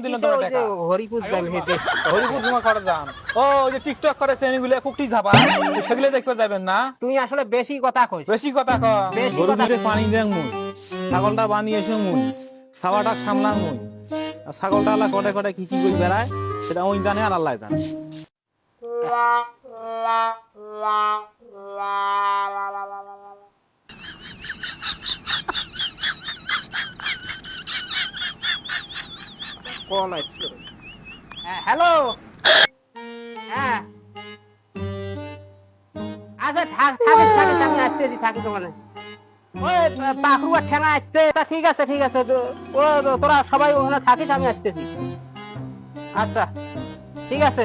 দিলেন তোর টাকা হরিপুর যাই হেঁটে হরিপুর জমা করে যান ও ওই যে টিকটক করে শ্রেণীগুলো কুকটি ঝাপা সেগুলো দেখতে যাবেন না তুই আসলে বেশি কথা কইস বেশি কথা ক বেশি গরু কথা দুধে পানি দেন মুই ছাগলটা বানিয়েছে মুই ছাওয়াটা সামলান মুই আর ছাগলটা আল্লাহ কটে কটে কি কি করে বেড়ায় সেটা ওই জানে আর আল্লাহ জানে কল আসছে হ্যাঁ হ্যালো হ্যাঁ আচ্ছা থাকিস আমি আসতেছি থাকি তোমার ওই পাখরুয়া ঠেঙা আসছে তা ঠিক আছে ও তোরা সবাই ওখানে থাকিস আমি আসতেছি আচ্ছা ঠিক আছে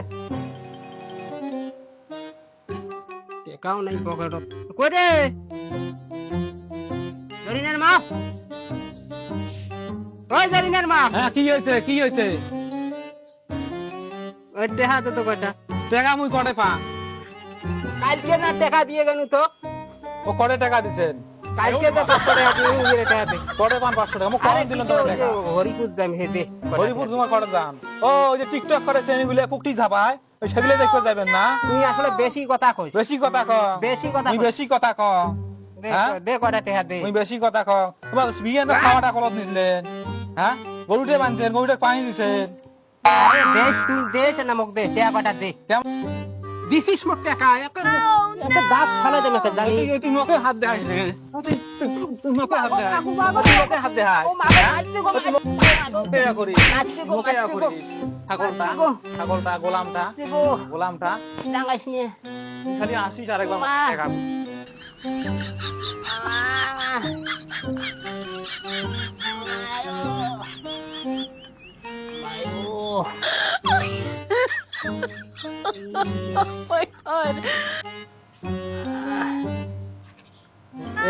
টেকাও নেই পকেটত কই রে জরিনের মা ওই জরিনের মা হ্যাঁ কি হয়েছে ওই টেহা তো কয়টা টাকা মুই কটে পা কালকে না টাকা দিয়ে গেল তো ও কটে টাকা দিছেন কালকে তো 500 টাকা দিয়ে উড়ে টাকা দে কটে পান 500 টাকা মুই কম দিলেন তোর টাকা হরিপুর যাই হেঁটে হরিপুর জমা করে যান ও ওই যে টিকটক করে শ্রেণীগুলো কুকটি ঝাপায় ওই সেগুলো দেখতে যাবেন না তুই আসলে বেশি কথা কইস বেশি কথা ক বেশি কথা মুই কইস। বেশি কথা ক হ্যাঁ দে কয়টা টাকা দে মুই বেশি কথা ক তোমার বিয়ে না খাওয়াটা কলত নিছিলেন হ্যাঁ গরুটে বানছেন গরুটে পানি দিছেন আরে দেশ তুই দেশ না মুখ দে টাকা কয়টা দে কেমন দিছিস মোট টাকা একটা দাঁত ফালা দে নাকি জানি তুই মুখে হাত দে আসলে তুই মুখে হাত দে মুখে হাত দে হাত মুখে করি মুখে করি ছাগলটা গোলামটা ডাঙাইস নিয়ে খালি আসিস আরেকবার টাকা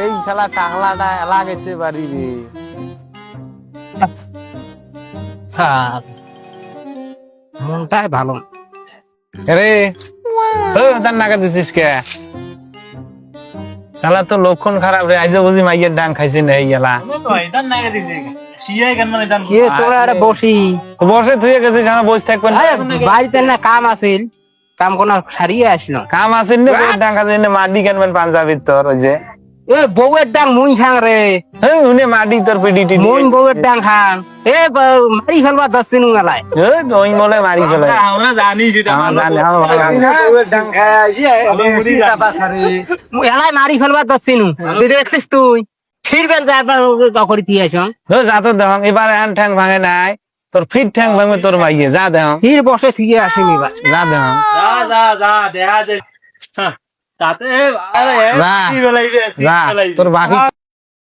এই শালা টাকলাটা এলা গেছে বাড়ি রে মনটাই ভালো রে ও দান নাগা দিছিস কে শালা তো লক্ষণ খারাপ রে আইজো বুঝি মাইয়ের ডাং খাইছে না এই গেলা কে তোরা আরে বসি তো বসে তুই গেছিস আমার বসে থাকবেন বাড়িতে না কাম আছিল কাম কোন সারিয়ে আসলো কাম আসেন না ডাং খাইছে না মাটি কেনবেন পাঞ্জাবির তোর ওই যে এ বউয়ের ডাং মুই খাং রে হ্যাঁ উনি মাটি তোর পিডিটি মুই বউয়ের ডাং খাং মারি ফেলবা 10 দিন গেলাই ওই মলে মারি ফেলে আমরা জানি সেটা আমার জানি আমার ভালো জানি। এলাই মারি ফেলবা 10 দিন তুই দেখছিস তুই ফিরবেন যা করি দিয়ে আসো ও যা তো দেখ এবার হ্যান ঠ্যাং ভাঙে নাই তোর ফিট ঠ্যাং ভাঙবে তোর মাইয়ে যা দেখ ফির বসে ফিরে আসিনি বা যা দেখ যা দেখা যায় তাতে যা তোর বাকি